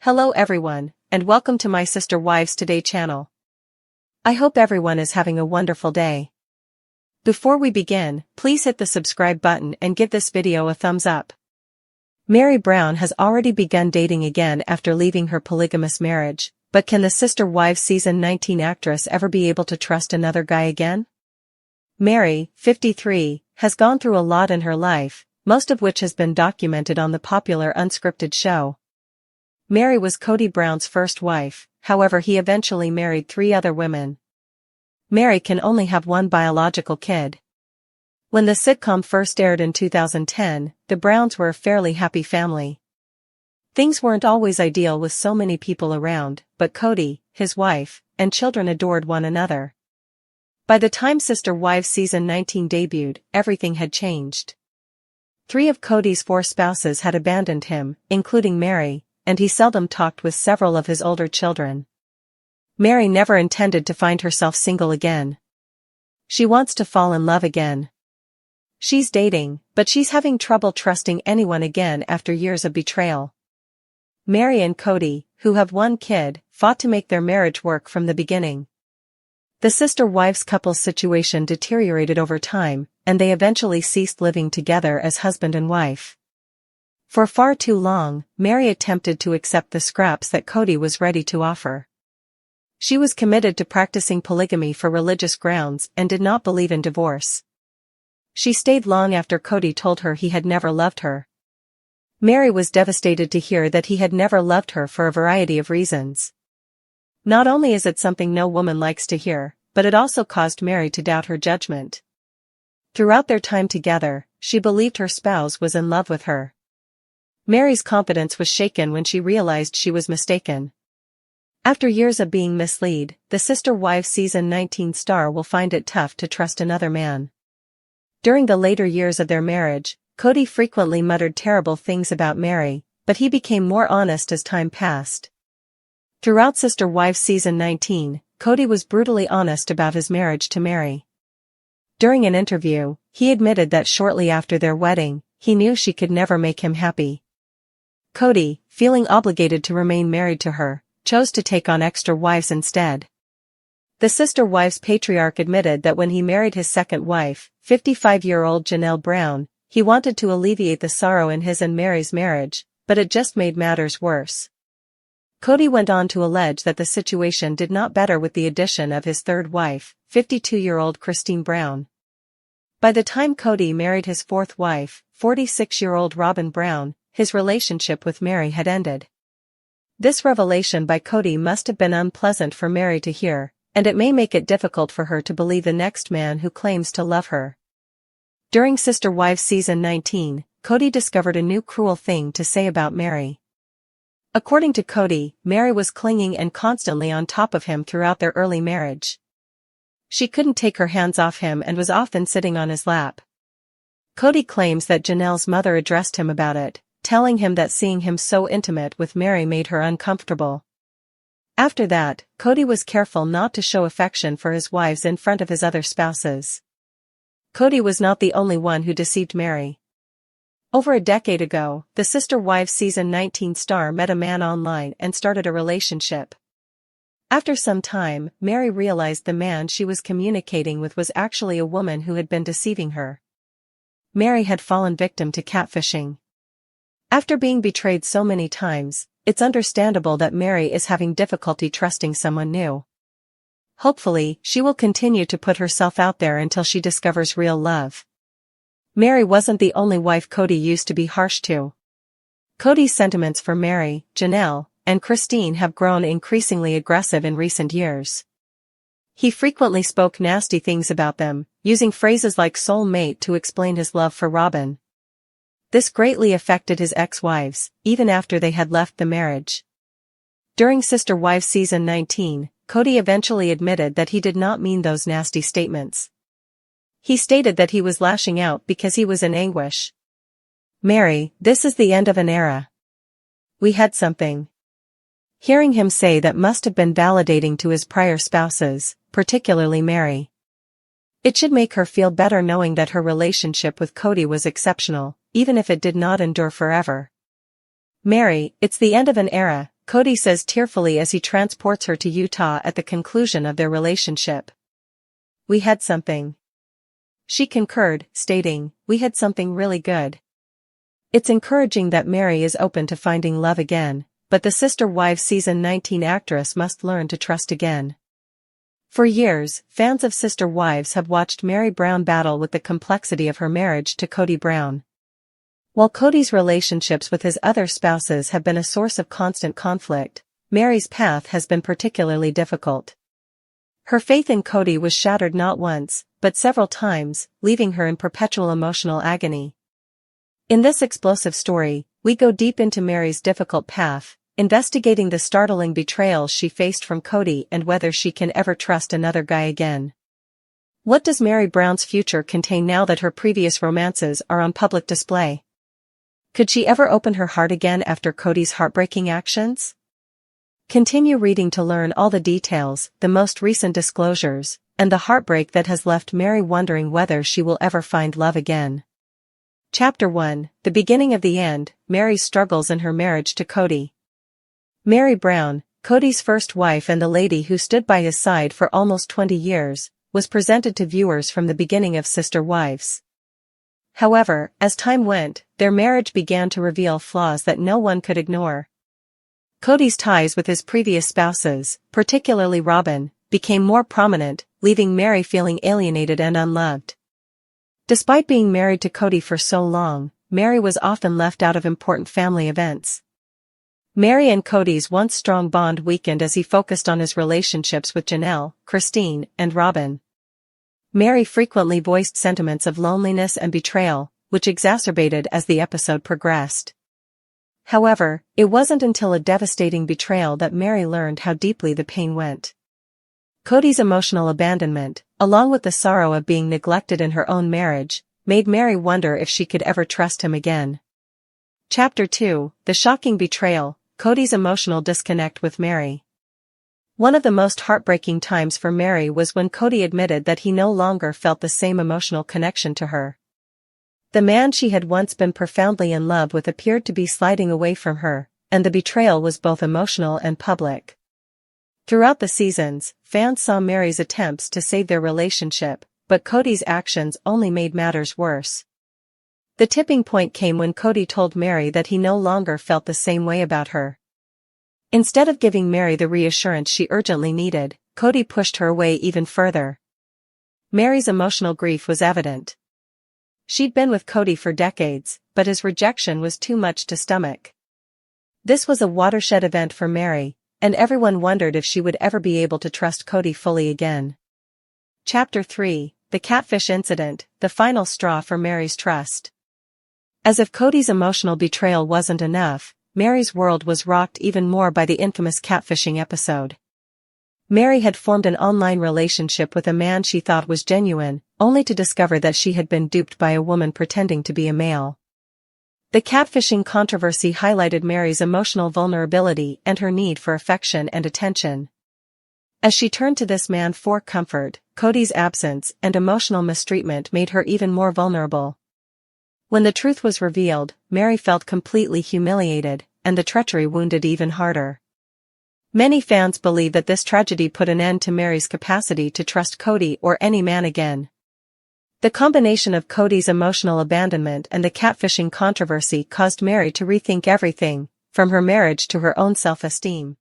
Hello everyone, and welcome to my Sister Wives Today channel. I hope everyone is having a wonderful day. Before we begin, please hit the subscribe button and give this video a thumbs up. Meri Brown has already begun dating again after leaving her polygamous marriage, but can the Sister Wives Season 19 actress ever be able to trust another guy again? Meri, 53, has gone through a lot in her life, most of which has been documented on the popular unscripted show. Meri was Kody Brown's first wife, however he eventually married 3 other women. Meri can only have one biological kid. When the sitcom first aired in 2010, the Browns were a fairly happy family. Things weren't always ideal with so many people around, but Kody, his wife, and children adored one another. By the time Sister Wives Season 19 debuted, everything had changed. 3 of Kody's 4 spouses had abandoned him, including Meri, and he seldom talked with several of his older children. Meri never intended to find herself single again. She wants to fall in love again. She's dating, but she's having trouble trusting anyone again after years of betrayal. Meri and Kody, who have 1 kid, fought to make their marriage work from the beginning. The sister wives couple's situation deteriorated over time, and they eventually ceased living together as husband and wife. For far too long, Meri attempted to accept the scraps that Kody was ready to offer. She was committed to practicing polygamy for religious grounds and did not believe in divorce. She stayed long after Kody told her he had never loved her. Meri was devastated to hear that he had never loved her for a variety of reasons. Not only is it something no woman likes to hear, but it also caused Meri to doubt her judgment. Throughout their time together, she believed her spouse was in love with her. Meri's confidence was shaken when she realized she was mistaken. After years of being misled, the Sister Wives Season 19 star will find it tough to trust another man. During the later years of their marriage, Kody frequently muttered terrible things about Meri, but he became more honest as time passed. Throughout Sister Wives Season 19, Kody was brutally honest about his marriage to Meri. During an interview, he admitted that shortly after their wedding, he knew she could never make him happy. Kody, feeling obligated to remain married to her, chose to take on extra wives instead. The Sister Wives patriarch admitted that when he married his second wife, 55-year-old Janelle Brown, he wanted to alleviate the sorrow in his and Meri's marriage, but it just made matters worse. Kody went on to allege that the situation did not better with the addition of his third wife, 52-year-old Christine Brown. By the time Kody married his fourth wife, 46-year-old Robin Brown, his relationship with Meri had ended. This revelation by Kody must have been unpleasant for Meri to hear, and it may make it difficult for her to believe the next man who claims to love her. During Sister Wives Season 19, Kody discovered a new cruel thing to say about Meri. According to Kody, Meri was clinging and constantly on top of him throughout their early marriage. She couldn't take her hands off him and was often sitting on his lap. Kody claims that Janelle's mother addressed him about it, telling him that seeing him so intimate with Meri made her uncomfortable. After that, Kody was careful not to show affection for his wives in front of his other spouses. Kody was not the only one who deceived Meri. Over a decade ago, the Sister Wives Season 19 star met a man online and started a relationship. After some time, Meri realized the man she was communicating with was actually a woman who had been deceiving her. Meri had fallen victim to catfishing. After being betrayed so many times, it's understandable that Meri is having difficulty trusting someone new. Hopefully, she will continue to put herself out there until she discovers real love. Meri wasn't the only wife Kody used to be harsh to. Kody's sentiments for Meri, Janelle, and Christine have grown increasingly aggressive in recent years. He frequently spoke nasty things about them, using phrases like soul mate to explain his love for Robin. This greatly affected his ex-wives, even after they had left the marriage. During Sister Wives Season 19, Kody eventually admitted that he did not mean those nasty statements. He stated that he was lashing out because he was in anguish. Meri, this is the end of an era. We had something. Hearing him say that must have been validating to his prior spouses, particularly Meri. It should make her feel better knowing that her relationship with Kody was exceptional, even if it did not endure forever. Meri, it's the end of an era, Kody says tearfully as he transports her to Utah at the conclusion of their relationship. "We had something." She concurred, stating, "We had something really good." It's encouraging that Meri is open to finding love again, but the Sister Wives season 19 actress must learn to trust again. For years, fans of Sister Wives have watched Meri Brown battle with the complexity of her marriage to Kody Brown. While Kody's relationships with his other spouses have been a source of constant conflict, Meri's path has been particularly difficult. Her faith in Kody was shattered not once, but several times, leaving her in perpetual emotional agony. In this explosive story, we go deep into Meri's difficult path, investigating the startling betrayals she faced from Kody and whether she can ever trust another guy again. What does Meri Brown's future contain now that her previous romances are on public display? Could she ever open her heart again after Kody's heartbreaking actions? Continue reading to learn all the details, the most recent disclosures, and the heartbreak that has left Meri wondering whether she will ever find love again. Chapter 1, The Beginning of the End, Meri's Struggles in Her Marriage to Kody. Meri Brown, Kody's first wife and the lady who stood by his side for almost 20 years, was presented to viewers from the beginning of Sister Wives. However, as time went, their marriage began to reveal flaws that no one could ignore. Kody's ties with his previous spouses, particularly Robin, became more prominent, leaving Meri feeling alienated and unloved. Despite being married to Kody for so long, Meri was often left out of important family events. Meri and Kody's once strong bond weakened as he focused on his relationships with Janelle, Christine, and Robin. Meri frequently voiced sentiments of loneliness and betrayal, which exacerbated as the episode progressed. However, it wasn't until a devastating betrayal that Meri learned how deeply the pain went. Kody's emotional abandonment, along with the sorrow of being neglected in her own marriage, made Meri wonder if she could ever trust him again. Chapter 2, The Shocking Betrayal, Kody's Emotional Disconnect with Meri. One of the most heartbreaking times for Meri was when Kody admitted that he no longer felt the same emotional connection to her. The man she had once been profoundly in love with appeared to be sliding away from her, and the betrayal was both emotional and public. Throughout the seasons, fans saw Meri's attempts to save their relationship, but Kody's actions only made matters worse. The tipping point came when Kody told Meri that he no longer felt the same way about her. Instead of giving Meri the reassurance she urgently needed, Kody pushed her away even further. Meri's emotional grief was evident. She'd been with Kody for decades, but his rejection was too much to stomach. This was a watershed event for Meri, and everyone wondered if she would ever be able to trust Kody fully again. Chapter 3, The Catfish Incident, The Final Straw for Meri's Trust. As if Kody's emotional betrayal wasn't enough, Meri's world was rocked even more by the infamous catfishing episode. Meri had formed an online relationship with a man she thought was genuine, only to discover that she had been duped by a woman pretending to be a male. The catfishing controversy highlighted Meri's emotional vulnerability and her need for affection and attention. As she turned to this man for comfort, Kody's absence and emotional mistreatment made her even more vulnerable. When the truth was revealed, Meri felt completely humiliated, and the treachery wounded even harder. Many fans believe that this tragedy put an end to Meri's capacity to trust Kody or any man again. The combination of Kody's emotional abandonment and the catfishing controversy caused Meri to rethink everything, from her marriage to her own self-esteem.